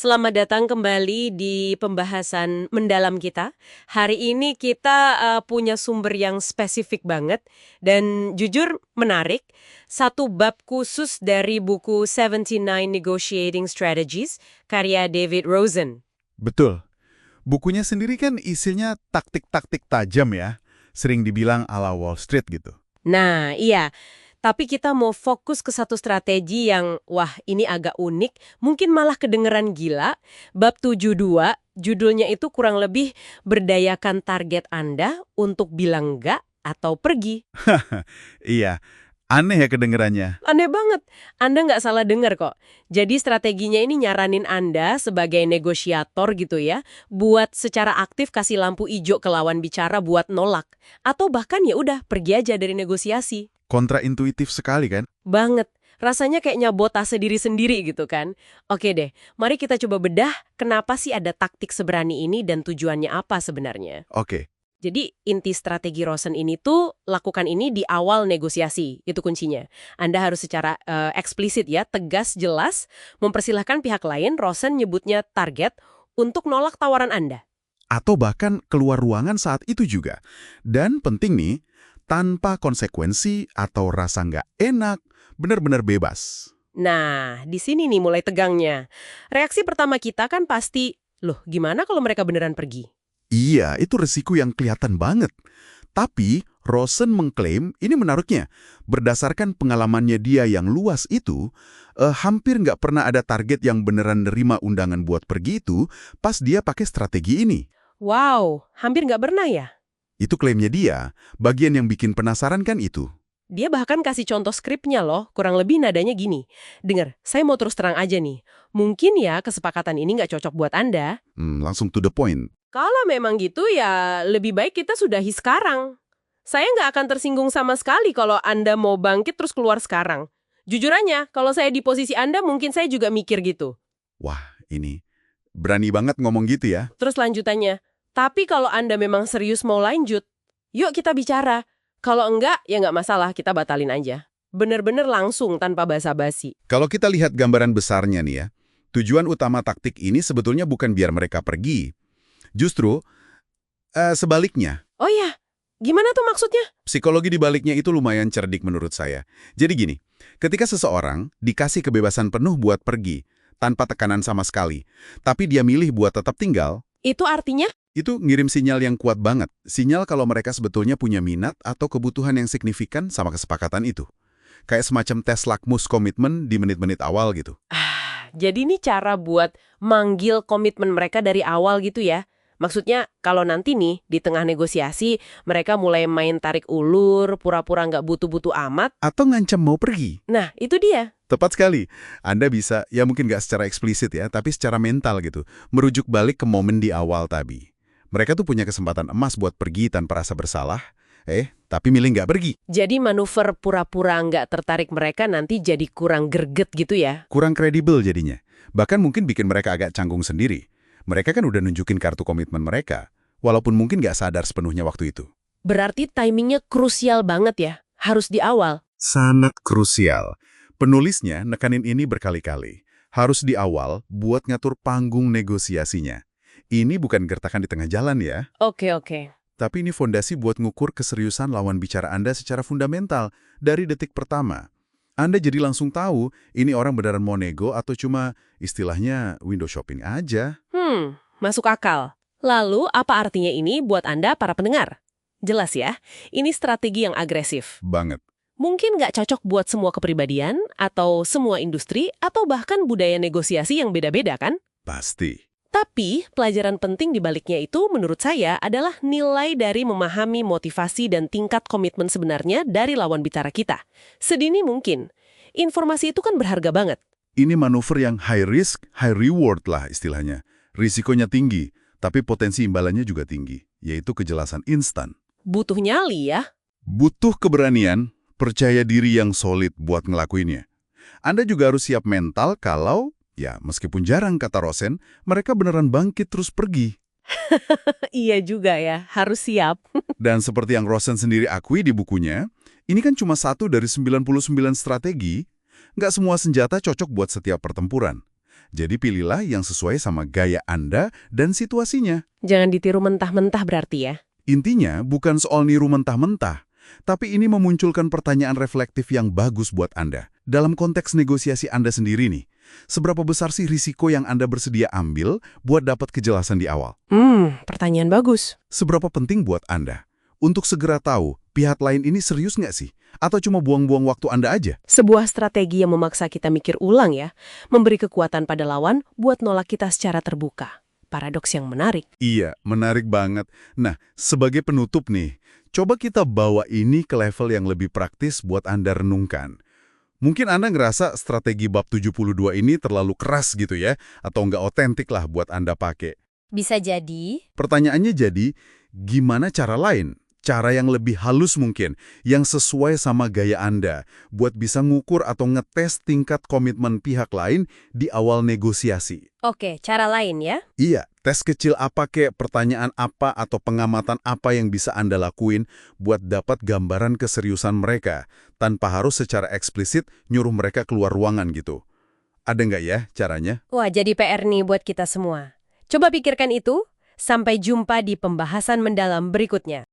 Selamat datang kembali di pembahasan mendalam kita. Hari ini kita punya sumber yang spesifik banget dan jujur menarik. Satu bab khusus dari buku 79 Negotiating Strategies karya David Rosen. Betul. Bukunya sendiri kan isinya taktik-taktik tajam ya. Sering dibilang ala Wall Street gitu. Nah, iya. Tapi kita mau fokus ke satu strategi yang, wah ini agak unik, mungkin malah kedengeran gila. Bab 72, judulnya itu kurang lebih berdayakan target Anda untuk bilang enggak atau pergi. Iya, aneh ya kedengerannya. Aneh banget, Anda nggak salah dengar kok. Jadi strateginya ini nyaranin Anda sebagai negosiator gitu ya, buat secara aktif kasih lampu hijau ke lawan bicara buat nolak. Atau bahkan ya udah pergi aja dari negosiasi. Kontraintuitif sekali kan? Banget. Rasanya kayak nyabotase diri sendiri gitu kan. Oke deh, mari kita coba bedah kenapa sih ada taktik seberani ini dan tujuannya apa sebenarnya. Oke, Jadi inti strategi Rosen ini tuh lakukan ini di awal negosiasi, itu kuncinya. Anda harus secara eksplisit ya, tegas, jelas, mempersilahkan pihak lain, Rosen nyebutnya target, untuk nolak tawaran Anda. atau bahkan keluar ruangan saat itu juga. Dan penting nih, tanpa konsekuensi atau rasa nggak enak, benar-benar bebas. Nah, di sini nih mulai tegangnya. Reaksi pertama kita kan pasti, loh gimana kalau mereka beneran pergi? Iya, itu resiko yang kelihatan banget. Tapi, Rosen mengklaim, ini menariknya, berdasarkan pengalamannya dia yang luas itu, hampir nggak pernah ada target yang beneran nerima undangan buat pergi itu pas dia pakai strategi ini. Wow, hampir nggak pernah ya? Itu klaimnya dia, bagian yang bikin penasaran kan itu. Dia bahkan kasih contoh skripnya loh, kurang lebih nadanya gini. Dengar, saya mau terus terang aja nih. Mungkin ya kesepakatan ini nggak cocok buat Anda. Langsung to the point. Kalau memang gitu ya lebih baik kita sudahi sekarang. Saya nggak akan tersinggung sama sekali kalau Anda mau bangkit terus keluar sekarang. Jujur aja, kalau saya di posisi Anda mungkin saya juga mikir gitu. Wah, ini berani banget ngomong gitu ya. Terus lanjutannya, tapi kalau Anda memang serius mau lanjut, yuk kita bicara. Kalau enggak, ya nggak masalah, kita batalin aja. Bener-bener langsung tanpa basa-basi. Kalau kita lihat gambaran besarnya nih ya, tujuan utama taktik ini sebetulnya bukan biar mereka pergi. Justru, sebaliknya. Oh ya, gimana tuh maksudnya? Psikologi di baliknya itu lumayan cerdik menurut saya. Jadi gini, ketika seseorang dikasih kebebasan penuh buat pergi, tanpa tekanan sama sekali, tapi dia milih buat tetap tinggal, Itu artinya? itu ngirim sinyal yang kuat banget. Sinyal kalau mereka sebetulnya punya minat atau kebutuhan yang signifikan sama kesepakatan itu. Kayak semacam tes lakmus komitmen di menit-menit awal gitu. Jadi ini cara buat manggil komitmen mereka dari awal gitu ya. Maksudnya kalau nanti nih di tengah negosiasi mereka mulai main tarik ulur, pura-pura nggak butuh-butuh amat. Atau ngancam mau pergi. Nah itu dia. Tepat sekali. Anda bisa, ya mungkin nggak secara eksplisit ya, tapi secara mental gitu. Merujuk balik ke momen di awal tadi. Mereka tuh punya kesempatan emas buat pergi tanpa rasa bersalah. Tapi milih nggak pergi. Jadi manuver pura-pura nggak tertarik mereka nanti jadi kurang greget gitu ya. Kurang kredibel jadinya. Bahkan mungkin bikin mereka agak canggung sendiri. Mereka kan udah nunjukin kartu komitmen mereka. Walaupun mungkin nggak sadar sepenuhnya waktu itu. Berarti timingnya krusial banget ya. Harus di awal. Sangat krusial. Penulisnya nekanin ini berkali-kali. Harus di awal buat ngatur panggung negosiasinya. Ini bukan gertakan di tengah jalan ya. Oke, oke. Tapi ini fondasi buat ngukur keseriusan lawan bicara Anda secara fundamental dari detik pertama. Anda jadi langsung tahu ini orang beneran mau nego atau cuma istilahnya window shopping aja. Masuk akal. Lalu apa artinya ini buat Anda para pendengar? Jelas ya, ini strategi yang agresif. Banget. Mungkin nggak cocok buat semua kepribadian, atau semua industri, atau bahkan budaya negosiasi yang beda-beda kan? Pasti. Tapi, pelajaran penting di baliknya itu menurut saya adalah nilai dari memahami motivasi dan tingkat komitmen sebenarnya dari lawan bicara kita. Sedini mungkin. Informasi itu kan berharga banget. Ini manuver yang high risk, high reward lah istilahnya. Risikonya tinggi, tapi potensi imbalannya juga tinggi, yaitu kejelasan instan. Butuh nyali ya. Butuh keberanian, percaya diri yang solid buat ngelakuinnya. Anda juga harus siap mental kalau, ya meskipun jarang kata Rosen, mereka beneran bangkit terus pergi. Iya juga ya, harus siap. Dan seperti yang Rosen sendiri akui di bukunya, ini kan cuma satu dari 99 strategi, nggak semua senjata cocok buat setiap pertempuran. Jadi pilihlah yang sesuai sama gaya Anda dan situasinya. Jangan ditiru mentah-mentah berarti ya. Intinya bukan soal niru mentah-mentah, tapi ini memunculkan pertanyaan reflektif yang bagus buat Anda. Dalam konteks negosiasi Anda sendiri nih, seberapa besar sih risiko yang Anda bersedia ambil buat dapat kejelasan di awal? Pertanyaan bagus. Seberapa penting buat Anda untuk segera tahu pihak lain ini serius nggak sih? Atau cuma buang-buang waktu Anda aja? Sebuah strategi yang memaksa kita mikir ulang ya, memberi kekuatan pada lawan buat nolak kita secara terbuka. Paradoks yang menarik. Iya, menarik banget. Nah, sebagai penutup nih, coba kita bawa ini ke level yang lebih praktis buat Anda renungkan. Mungkin Anda ngerasa strategi bab 72 ini terlalu keras gitu ya, atau nggak otentik lah buat Anda pakai. Bisa jadi. Pertanyaannya jadi, gimana cara lain? Cara yang lebih halus mungkin, yang sesuai sama gaya Anda, buat bisa ngukur atau ngetes tingkat komitmen pihak lain di awal negosiasi. Oke, cara lain ya. Iya, tes kecil apa kek, pertanyaan apa atau pengamatan apa yang bisa Anda lakuin buat dapat gambaran keseriusan mereka, tanpa harus secara eksplisit nyuruh mereka keluar ruangan gitu. Ada nggak ya caranya? Wah, jadi PR nih buat kita semua. Coba pikirkan itu. Sampai jumpa di pembahasan mendalam berikutnya.